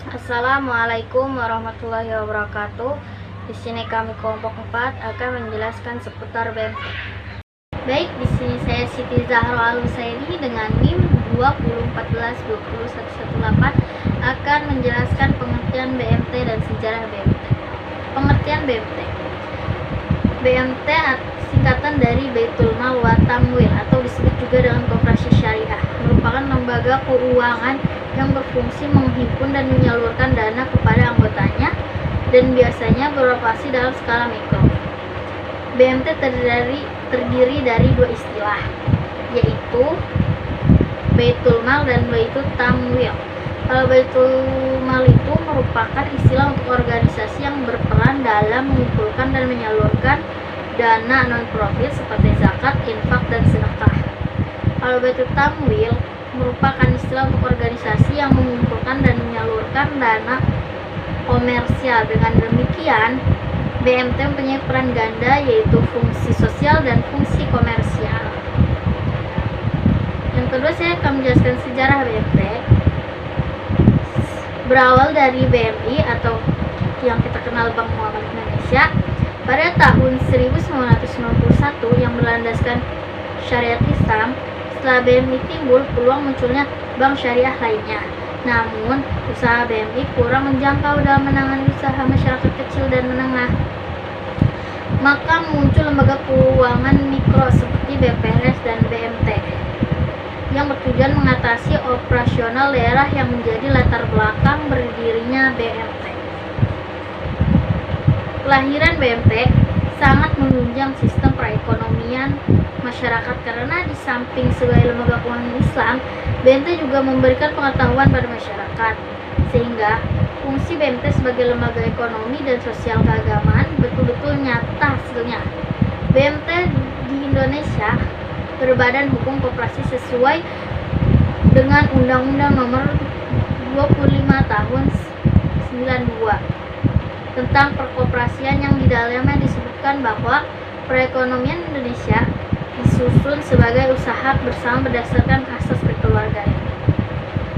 Assalamualaikum warahmatullahi wabarakatuh. Di sini kami kelompok 4 akan menjelaskan seputar BMT. Baik, di sini saya Siti Zahra Al-Husaini dengan NIM 2014-201118 akan menjelaskan pengertian BMT dan sejarah BMT. Pengertian BMT. BMT singkatan dari Baitul Mal wa Tamwil atau disebut juga dengan Koperasi Syariah, merupakan lembaga keuangan yang berfungsi menghimpun dan menyalurkan dana kepada anggotanya dan biasanya beroperasi dalam skala mikro. BMT terdiri dari dua istilah, yaitu Baitul Mal dan Baitul Tamwil. Kalau Baitul Mal itu merupakan istilah untuk organisasi yang berperan dalam mengumpulkan dan menyalurkan dana non-profit seperti zakat, infak, dan sedekah. Kalau Baitul Tamwil merupakan istilah untuk organisasi yang mengumpulkan dan menyalurkan dana komersial. Dengan demikian, BMT mempunyai peran ganda, yaitu fungsi sosial dan fungsi komersial. Yang kedua, saya akan menjelaskan sejarah BMT. Berawal dari BMI atau yang kita kenal Bank Muamalah Indonesia pada tahun 1991 yang berlandaskan syariat Islam. Setelah BMI timbul, peluang munculnya bank syariah lainnya. Namun, usaha BMI kurang menjangkau dalam menangani usaha masyarakat kecil dan menengah. Maka muncul lembaga keuangan mikro seperti BPRS dan BMT yang bertujuan mengatasi operasional daerah yang menjadi latar belakang berdirinya BMT. Kelahiran BMT sangat menunjang sistem perekonomian masyarakat karena di samping sebagai lembaga keuangan Islam, BMT juga memberikan pengetahuan pada masyarakat, sehingga fungsi BMT sebagai lembaga ekonomi dan sosial keagamaan betul-betul nyata hasilnya. BMT di Indonesia berbadan hukum koperasi sesuai dengan Undang-Undang Nomor 25 Tahun 92 tentang perkoperasian, yang di dalamnya disebutkan bahwa perekonomian Indonesia disusun sebagai usaha bersama berdasarkan asas kekeluargaan.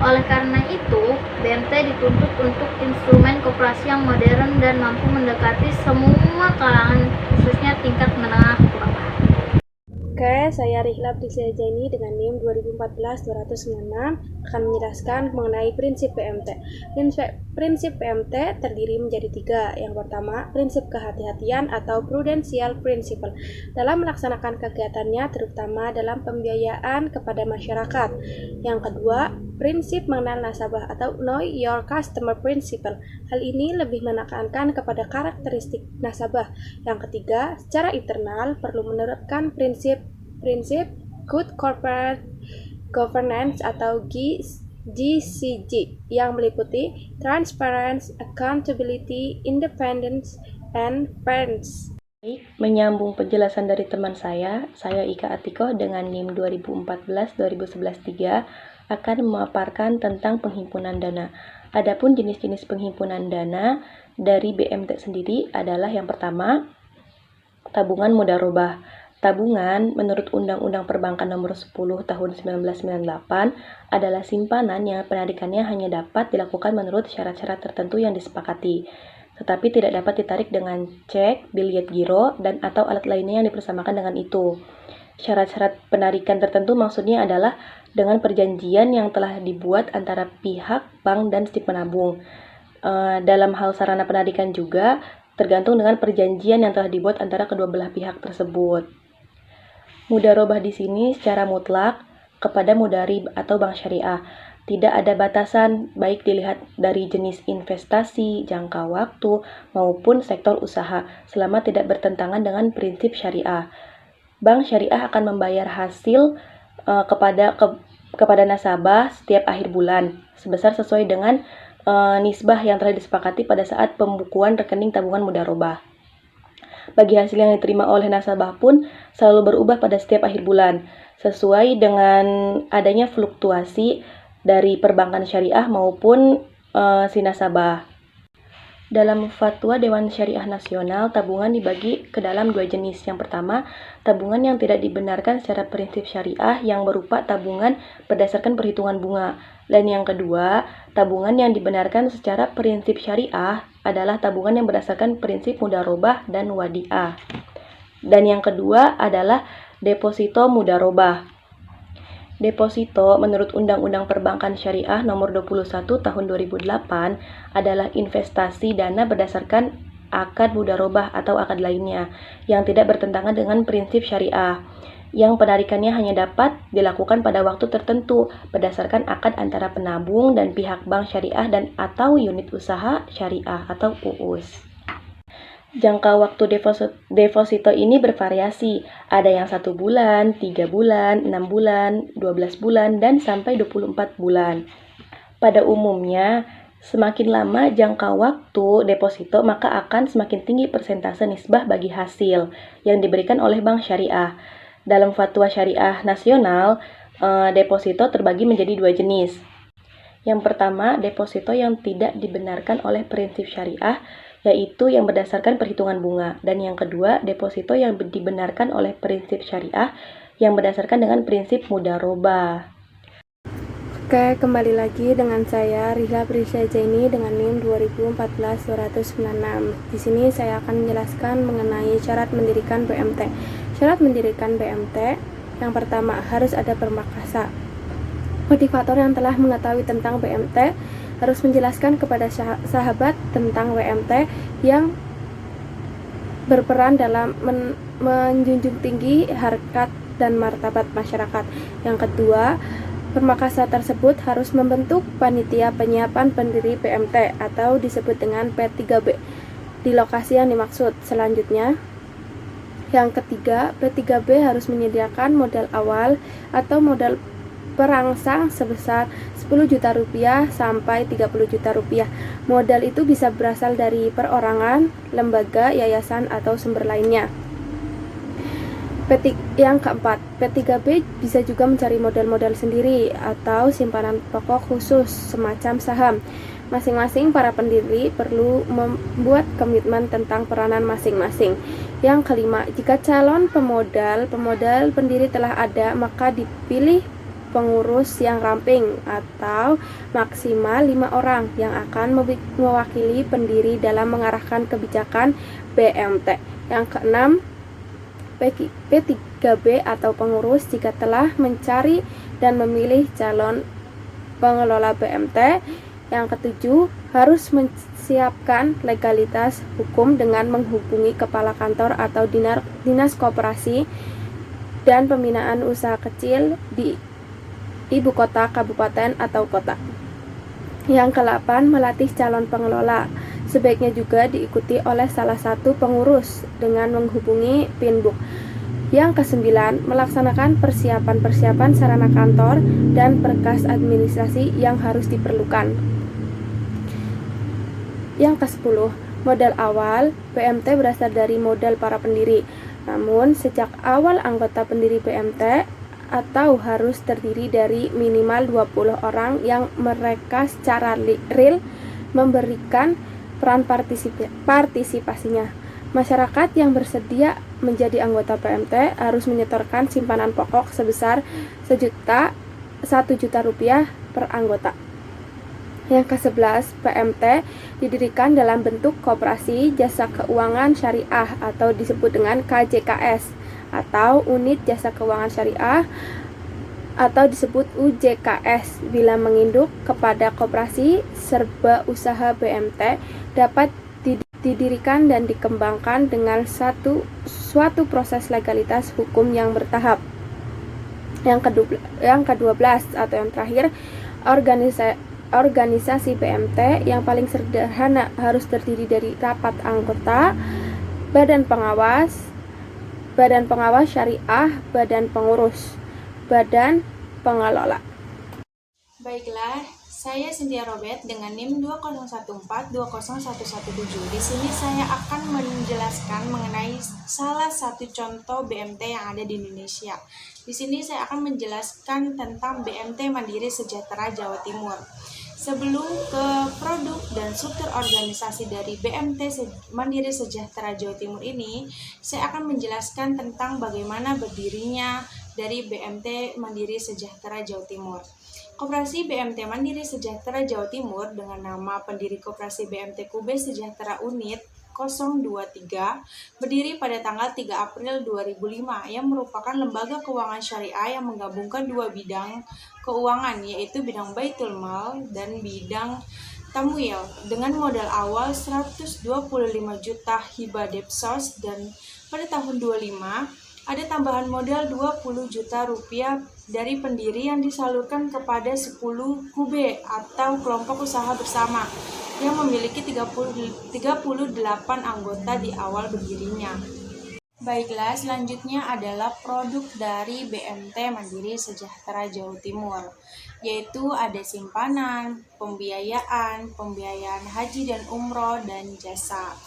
Oleh karena itu, BMT dituntut untuk instrumen koperasi yang modern dan mampu mendekati semua kalangan, khususnya tingkat menengah ke bawah. Oke, saya Rihla Priscilla Jaini dengan NIM 2014-296 akan menjelaskan mengenai prinsip BMT. Prinsip BMT terdiri menjadi 3. Yang pertama, prinsip kehati-hatian atau prudential principle dalam melaksanakan kegiatannya, terutama dalam pembiayaan kepada masyarakat. Yang kedua, prinsip mengenal nasabah atau know your customer principle. Hal ini lebih menekankan kepada karakteristik nasabah. Yang ketiga, secara internal perlu menerapkan prinsip Good Corporate Governance atau GCG yang meliputi Transparency, Accountability, Independence, and Fairness. Menyambung penjelasan dari teman saya Ika Atiko dengan NIM 2014-2011-3 akan memaparkan tentang penghimpunan dana. Adapun jenis-jenis penghimpunan dana dari BMT sendiri adalah yang pertama, tabungan mudharabah. Tabungan menurut Undang-Undang Perbankan Nomor 10 Tahun 1998 adalah simpanan yang penarikannya hanya dapat dilakukan menurut syarat-syarat tertentu yang disepakati, tetapi tidak dapat ditarik dengan cek, biljet giro, dan atau alat lainnya yang dipersamakan dengan itu. Syarat-syarat penarikan tertentu maksudnya adalah dengan perjanjian yang telah dibuat antara pihak bank dan si penabung. Dalam hal sarana penarikan juga tergantung dengan perjanjian yang telah dibuat antara kedua belah pihak tersebut. Mudharabah di sini secara mutlak kepada mudharib atau bank syariah. Tidak ada batasan, baik dilihat dari jenis investasi, jangka waktu, maupun sektor usaha, selama tidak bertentangan dengan prinsip syariah. Bank syariah akan membayar hasil kepada nasabah setiap akhir bulan, sebesar sesuai dengan nisbah yang telah disepakati pada saat pembukuan rekening tabungan mudharabah. Bagi hasil yang diterima oleh nasabah pun selalu berubah pada setiap akhir bulan, sesuai dengan adanya fluktuasi dari perbankan syariah maupun si nasabah. Dalam Fatwa Dewan Syariah Nasional, tabungan dibagi ke dalam dua jenis. Yang pertama, tabungan yang tidak dibenarkan secara prinsip syariah yang berupa tabungan berdasarkan perhitungan bunga. Dan yang kedua, tabungan yang dibenarkan secara prinsip syariah adalah tabungan yang berdasarkan prinsip mudharobah dan wadiah. Dan yang kedua adalah deposito mudharobah. Deposito menurut Undang-Undang Perbankan Syariah Nomor 21 Tahun 2008 adalah investasi dana berdasarkan akad mudharobah atau akad lainnya yang tidak bertentangan dengan prinsip syariah, yang penarikannya hanya dapat dilakukan pada waktu tertentu berdasarkan akad antara penabung dan pihak bank syariah dan atau unit usaha syariah atau UUS. Jangka waktu deposito ini bervariasi, ada yang 1 bulan, 3 bulan, 6 bulan, 12 bulan, dan sampai 24 bulan. Pada umumnya, semakin lama jangka waktu deposito, maka akan semakin tinggi persentase nisbah bagi hasil yang diberikan oleh bank syariah. Dalam Fatwa Syariah Nasional, deposito terbagi menjadi 2 jenis. Yang pertama, deposito yang tidak dibenarkan oleh prinsip syariah, yaitu yang berdasarkan perhitungan bunga. Dan yang kedua, deposito yang dibenarkan oleh prinsip syariah yang berdasarkan dengan prinsip mudharobah. Oke, kembali lagi dengan saya Rihla Prisyajaini dengan NIM 2014-296. Di sini saya akan menjelaskan mengenai syarat mendirikan BMT. Syarat mendirikan BMT yang pertama, harus ada permakasa. Motivator yang telah mengetahui tentang BMT harus menjelaskan kepada sahabat tentang WMT yang berperan dalam menjunjung tinggi harkat dan martabat masyarakat. Yang kedua, permakasa tersebut harus membentuk panitia penyiapan pendiri BMT atau disebut dengan P3B di lokasi yang dimaksud. Selanjutnya, yang ketiga, P3B harus menyediakan modal awal atau modal perangsang sebesar 10 juta rupiah sampai 30 juta rupiah. Modal itu bisa berasal dari perorangan, lembaga, yayasan, atau sumber lainnya. Yang keempat, P3B bisa juga mencari modal-modal sendiri atau simpanan pokok khusus semacam saham. Masing-masing para pendiri perlu membuat komitmen tentang peranan masing-masing. Yang kelima, jika calon pemodal pendiri telah ada, maka dipilih pengurus yang ramping atau maksimal 5 orang yang akan mewakili pendiri dalam mengarahkan kebijakan BMT. Yang keenam, P3B atau pengurus jika telah mencari dan memilih calon pengelola BMT. Yang ketujuh, harus menyiapkan legalitas hukum dengan menghubungi kepala kantor atau dinas koperasi dan pembinaan usaha kecil di ibu kota, kabupaten, atau kota. Yang ke-8, melatih calon pengelola. Sebaiknya juga diikuti oleh salah satu pengurus dengan menghubungi Pinbook. Yang ke-9, melaksanakan persiapan sarana kantor dan berkas administrasi yang harus diperlukan. Yang ke-10, modal awal. BMT berasal dari modal para pendiri. Namun, sejak awal anggota pendiri BMT atau harus terdiri dari minimal 20 orang yang mereka secara real memberikan peran partisipasinya. Masyarakat yang bersedia menjadi anggota BMT harus menyetorkan simpanan pokok sebesar 1 juta rupiah per anggota. Yang ke-11, BMT didirikan dalam bentuk koperasi jasa keuangan syariah atau disebut dengan KJKS atau unit jasa keuangan syariah atau disebut UJKS. Bila menginduk kepada koperasi serba usaha BMT dapat didirikan dan dikembangkan dengan suatu proses legalitas hukum yang bertahap. Yang ke-12 atau yang terakhir, organisasi BMT yang paling sederhana harus terdiri dari rapat anggota, badan pengawas syariah, badan pengurus, badan pengelola. Baiklah, saya Cynthia Robert dengan NIM 2014-20117. Di sini saya akan menjelaskan mengenai salah satu contoh BMT yang ada di Indonesia. Di sini saya akan menjelaskan tentang BMT Mandiri Sejahtera Jawa Timur. Sebelum ke produk dan struktur organisasi dari BMT Mandiri Sejahtera Jawa Timur ini, saya akan menjelaskan tentang bagaimana berdirinya dari BMT Mandiri Sejahtera Jawa Timur. Koperasi BMT Mandiri Sejahtera Jawa Timur dengan nama pendiri Koperasi BMT Kube Sejahtera Unit 023 berdiri pada tanggal 3 April 2005 yang merupakan lembaga keuangan syariah yang menggabungkan dua bidang keuangan, yaitu bidang Baitul Mal dan bidang Tamwil dengan modal awal 125 juta hibah Depsos, dan pada tahun 25 ada tambahan modal 20 juta rupiah dari pendiri yang disalurkan kepada 10 kube atau kelompok usaha bersama yang memiliki 38 anggota di awal berdirinya. Baiklah, selanjutnya adalah produk dari BMT Mandiri Sejahtera Jawa Timur, yaitu ada simpanan, pembiayaan haji dan umroh, dan jasa.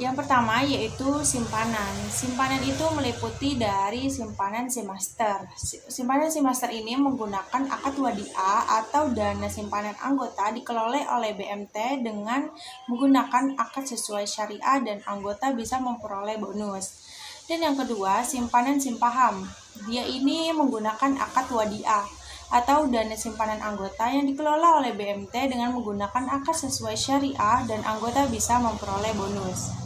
Yang pertama yaitu simpanan. Simpanan itu meliputi dari simpanan semester. Simpanan semester ini menggunakan akad wadiah atau dana simpanan anggota dikelola oleh BMT dengan menggunakan akad sesuai syariah dan anggota bisa memperoleh bonus. Dan yang kedua, simpanan simpaham. Dia ini menggunakan akad wadiah atau dana simpanan anggota yang dikelola oleh BMT dengan menggunakan akad sesuai syariah dan anggota bisa memperoleh bonus.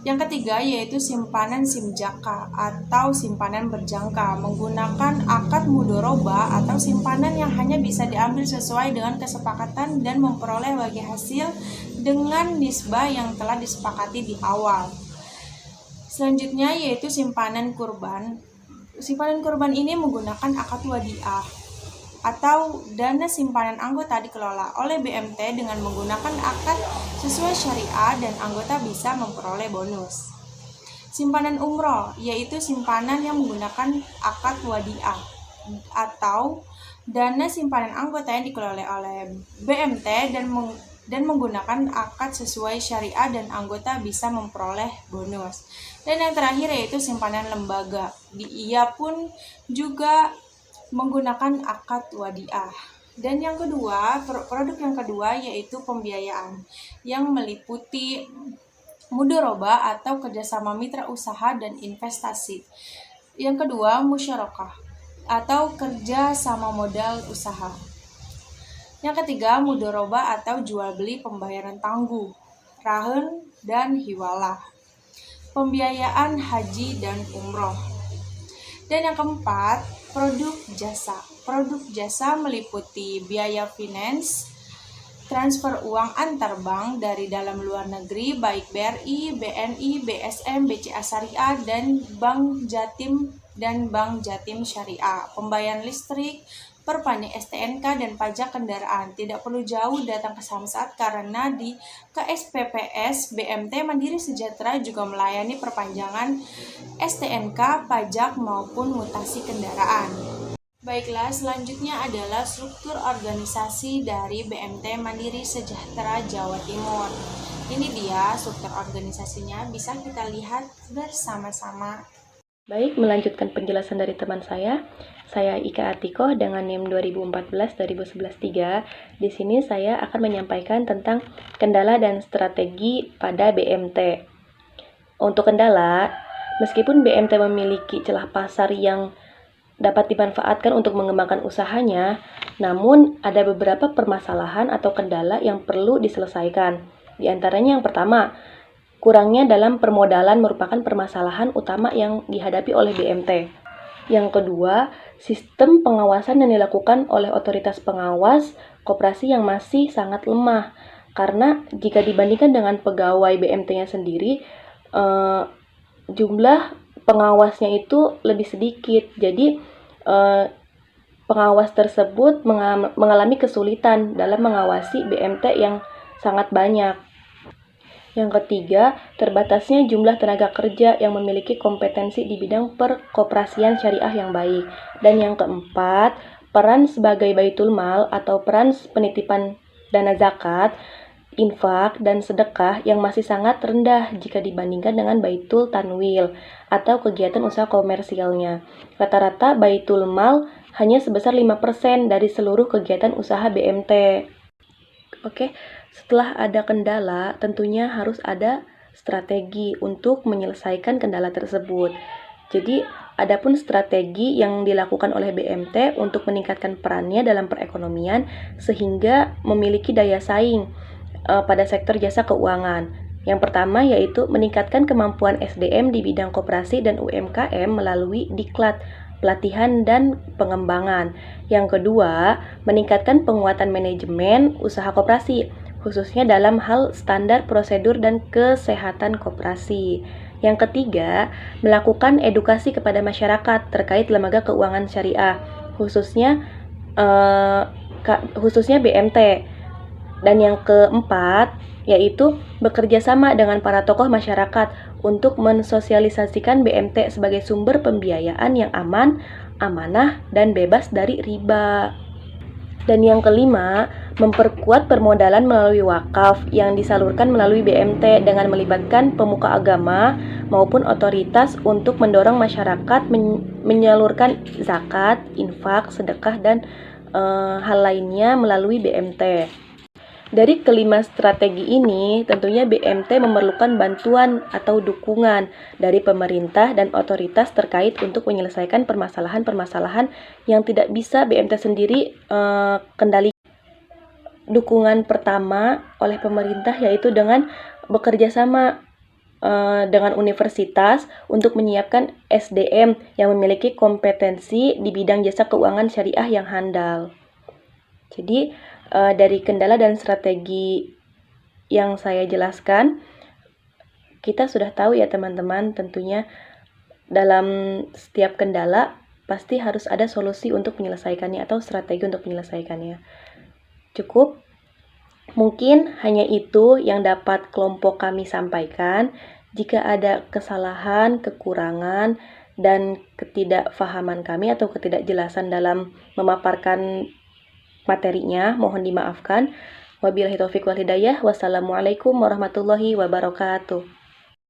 Yang ketiga yaitu simpanan simjaka atau simpanan berjangka, menggunakan akad mudoroba atau simpanan yang hanya bisa diambil sesuai dengan kesepakatan dan memperoleh bagi hasil dengan nisbah yang telah disepakati di awal. Selanjutnya yaitu simpanan kurban. Simpanan kurban ini menggunakan akad wadiah atau dana simpanan anggota dikelola oleh BMT dengan menggunakan akad sesuai syariah dan anggota bisa memperoleh bonus. Simpanan umroh yaitu simpanan yang menggunakan akad wadiah atau dana simpanan anggota yang dikelola oleh BMT dan menggunakan akad sesuai syariah dan anggota bisa memperoleh bonus. Dan yang terakhir yaitu simpanan lembaga. Ia pun juga menggunakan akad wadiah. Dan yang kedua, produk yang kedua yaitu pembiayaan yang meliputi mudoroba atau kerjasama mitra usaha dan investasi. Yang kedua, musyarakah atau kerja sama modal usaha. Yang ketiga, mudoroba atau jual beli pembayaran tangguh, rahun dan hiwalah. Pembiayaan haji dan umroh. Dan yang keempat, produk jasa. Produk jasa meliputi biaya finance, transfer uang antar bank dari dalam luar negeri, baik BRI, BNI, BSM, BCA Syariah, dan Bank Jatim Syariah, pembayaran listrik, perpanjang STNK, dan pajak kendaraan. Tidak perlu jauh datang ke Samsat karena di KSPPS BMT Mandiri Sejahtera juga melayani perpanjangan STNK, pajak maupun mutasi kendaraan. Baiklah, selanjutnya adalah struktur organisasi dari BMT Mandiri Sejahtera Jawa Timur. Ini dia struktur organisasinya, bisa kita lihat bersama-sama. Baik, melanjutkan penjelasan dari teman saya Ika Atikoh dengan NIM 2014-2011-3. Di sini saya akan menyampaikan tentang kendala dan strategi pada BMT. Untuk kendala, meskipun BMT memiliki celah pasar yang dapat dimanfaatkan untuk mengembangkan usahanya, namun ada beberapa permasalahan atau kendala yang perlu diselesaikan. Di antaranya yang pertama, kurangnya dalam permodalan merupakan permasalahan utama yang dihadapi oleh BMT. Yang kedua, sistem pengawasan yang dilakukan oleh otoritas pengawas koperasi yang masih sangat lemah. Karena jika dibandingkan dengan pegawai BMT-nya sendiri, jumlah pengawasnya itu lebih sedikit. Jadi pengawas tersebut mengalami kesulitan dalam mengawasi BMT yang sangat banyak. Yang ketiga, terbatasnya jumlah tenaga kerja yang memiliki kompetensi di bidang perkoperasian syariah yang baik. Dan yang keempat, peran sebagai baitul mal atau peran penitipan dana zakat, infak, dan sedekah yang masih sangat rendah jika dibandingkan dengan baitul tanwil atau kegiatan usaha komersialnya. Rata-rata baitul mal hanya sebesar 5% dari seluruh kegiatan usaha BMT. Oke, setelah ada kendala, tentunya harus ada strategi untuk menyelesaikan kendala tersebut. Jadi, Adapun strategi yang dilakukan oleh BMT untuk meningkatkan perannya dalam perekonomian sehingga memiliki daya saing pada sektor jasa keuangan. Yang pertama yaitu meningkatkan kemampuan SDM di bidang koperasi dan UMKM melalui diklat, pelatihan dan pengembangan. Yang kedua, meningkatkan penguatan manajemen usaha koperasi, khususnya dalam hal standar prosedur dan kesehatan koperasi. Yang ketiga, melakukan edukasi kepada masyarakat terkait lembaga keuangan syariah, khususnya BMT. Dan yang keempat, yaitu bekerja sama dengan para tokoh masyarakat untuk mensosialisasikan BMT sebagai sumber pembiayaan yang aman, amanah, dan bebas dari riba. Dan yang kelima, memperkuat permodalan melalui wakaf yang disalurkan melalui BMT dengan melibatkan pemuka agama maupun otoritas untuk mendorong masyarakat menyalurkan zakat, infak, sedekah, dan hal lainnya melalui BMT. Dari kelima strategi ini, tentunya BMT memerlukan bantuan atau dukungan dari pemerintah dan otoritas terkait untuk menyelesaikan permasalahan-permasalahan yang tidak bisa BMT sendiri kendalikan. Dukungan pertama oleh pemerintah yaitu dengan bekerja sama dengan universitas untuk menyiapkan SDM yang memiliki kompetensi di bidang jasa keuangan syariah yang handal. Jadi, dari kendala dan strategi yang saya jelaskan, kita sudah tahu ya teman-teman, tentunya dalam setiap kendala pasti harus ada solusi untuk menyelesaikannya atau strategi untuk menyelesaikannya. Cukup. Mungkin hanya itu yang dapat kelompok kami sampaikan. Jika ada kesalahan, kekurangan, dan ketidakfahaman kami atau ketidakjelasan dalam memaparkan materinya, mohon dimaafkan. Wabillahi taufiq wal hidayah. Wassalamualaikum warahmatullahi wabarakatuh.